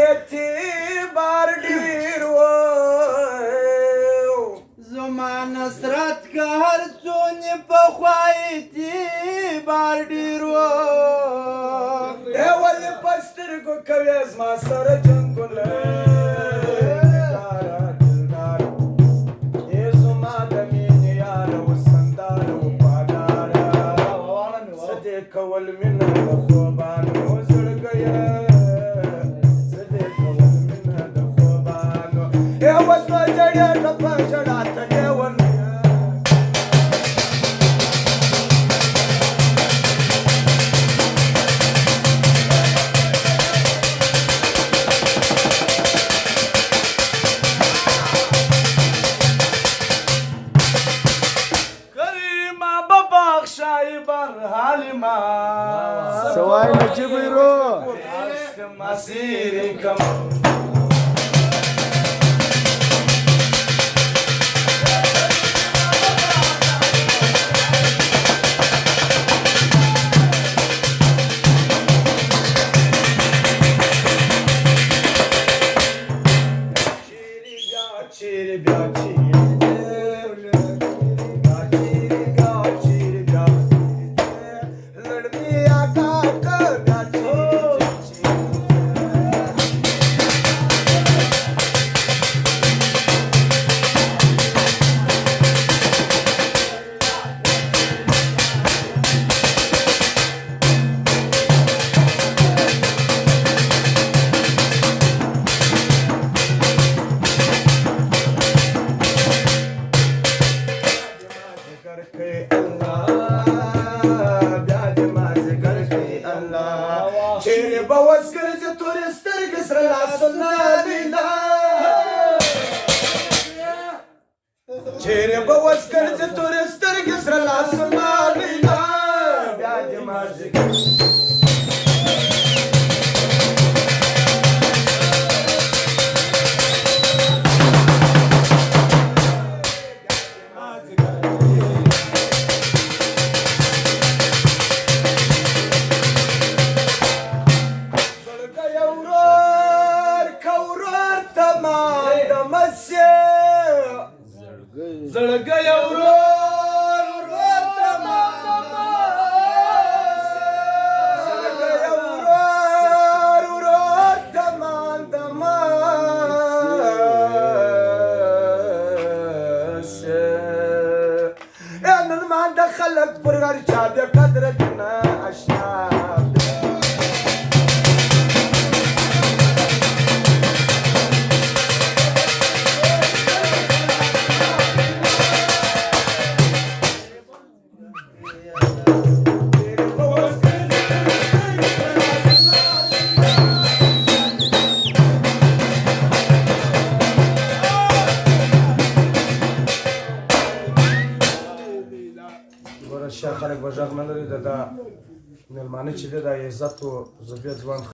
اعتبار ډیر و زما نصرت که هر څونې پخوا اعتبار ډېر و ای ولې په سترګو کوې زما سره جنګونه دلداره دلداره ای زما د مینې یاره وسنداره وفاداره څه دې کول مینه د خوبانو زړګیه څه دې کول مینه د خوبانو ای اوس په جړیا نه په ژړا ته لیونیه حالما سوای نجیب رو مسیرکم چیری بیا چیرې به وس ګرځې تورې سترګې سره لاسونه لیلا چیرې به وس ګرځې تورې سترګې سره لاسونه لیلا بیا دې مازدیګر زړګی ورور ورور تمام زړګی ورور ورور تمام نن ما د خلک پر غر چا د قدر نه اشنا ګوره ښه خلک به غږ نه لري د دا مېلمانه چې دی دا عزت و ضبیت ځوان